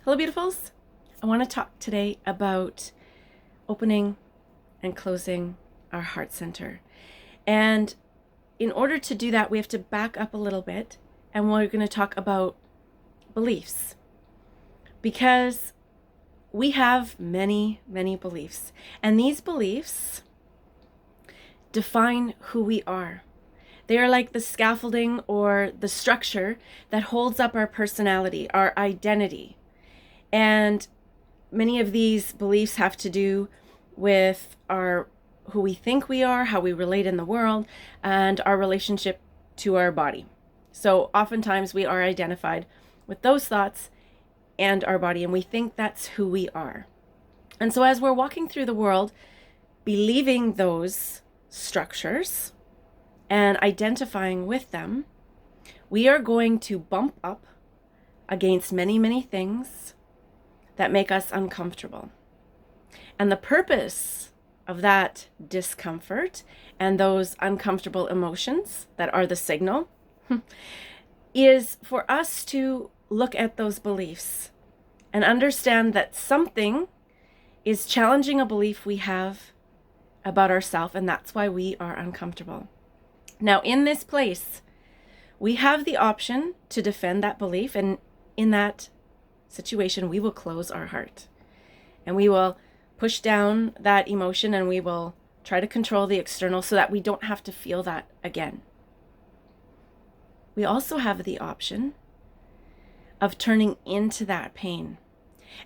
Hello, beautifuls. I want to talk today about opening and closing our heart center. And in order to do that, we have to back up a little bit and we're going to talk about beliefs. Because we have many, many beliefs. And these beliefs define who we are. They are like the scaffolding or the structure that holds up our personality, our identity. And many of these beliefs have to do with who we think we are, how we relate in the world, and our relationship to our body. So oftentimes we are identified with those thoughts and our body, and we think that's who we are. And so as we're walking through the world, believing those structures and identifying with them, we are going to bump up against many, many things that make us uncomfortable. And the purpose of that discomfort and those uncomfortable emotions that are the signal is for us to look at those beliefs and understand that something is challenging a belief we have about ourselves, and that's why we are uncomfortable. Now, in this place, we have the option to defend that belief, and in that situation, we will close our heart and we will push down that emotion and we will try to control the external so that we don't have to feel that again. We also have the option of turning into that pain.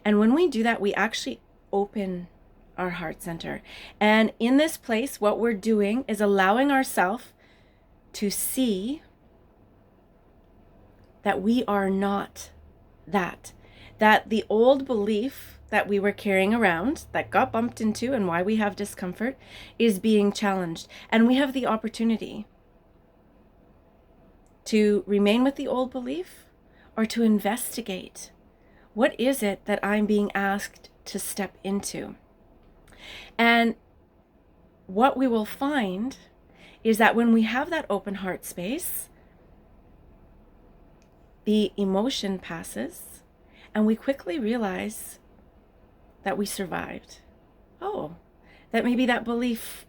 And when we do that, we actually open our heart center. And in this place, what we're doing is allowing ourselves to see that we are not that the old belief that we were carrying around that got bumped into and why we have discomfort is being challenged. And we have the opportunity to remain with the old belief or to investigate what is it that I'm being asked to step into. And what we will find is that when we have that open heart space, the emotion passes and we quickly realize that we survived. Oh, that maybe that belief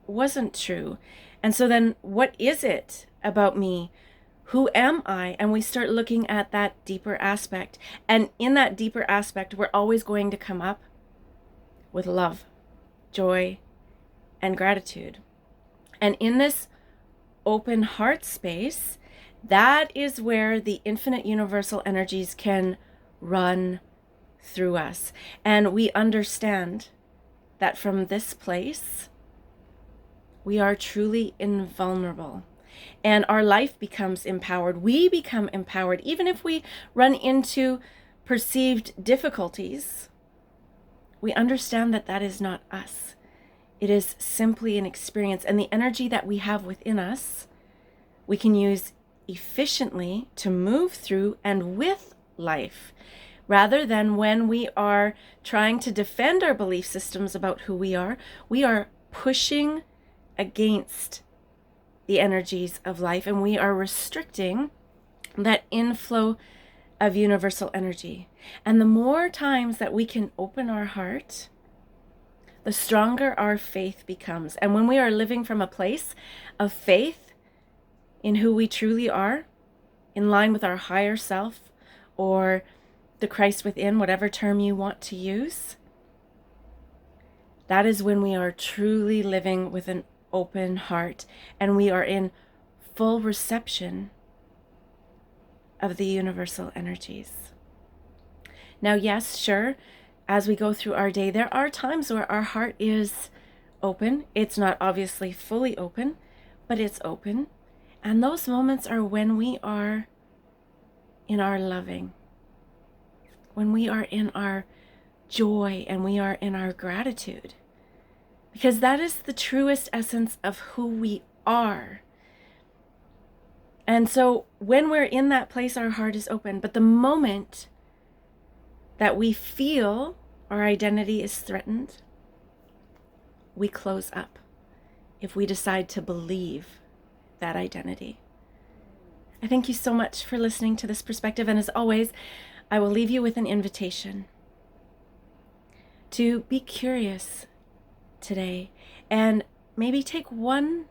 wasn't true. And so then what is it about me? Who am I? And we start looking at that deeper aspect. And in that deeper aspect, we're always going to come up with love, joy, and gratitude. And in this open heart space, that is where the infinite universal energies can run through us. And we understand that from this place, we are truly invulnerable. And our life becomes empowered. We become empowered. Even if we run into perceived difficulties, we understand that that is not us. It is simply an experience. And the energy that we have within us, we can use efficiently to move through and with life, rather than when we are trying to defend our belief systems about who we are pushing against the energies of life and we are restricting that inflow of universal energy. And the more times that we can open our heart, the stronger our faith becomes. And when we are living from a place of faith in who we truly are, in line with our higher self or the Christ within, whatever term you want to use, that is when we are truly living with an open heart and we are in full reception of the universal energies. Now, yes, sure, as we go through our day, there are times where our heart is open. It's not obviously fully open, but it's open. And those moments are when we are in our loving, when we are in our joy and we are in our gratitude, because that is the truest essence of who we are. And so when we're in that place, our heart is open. But the moment that we feel our identity is threatened, we close up if we decide to believe that identity. I thank you so much for listening to this perspective. And as always, I will leave you with an invitation to be curious today and maybe take one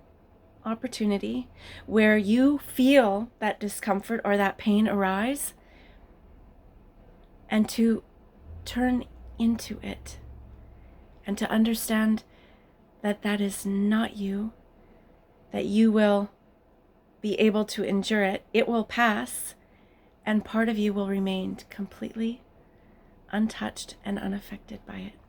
opportunity where you feel that discomfort or that pain arise and to turn into it and to understand that that is not you, that you will be able to endure it. It will pass, and part of you will remain completely untouched and unaffected by it.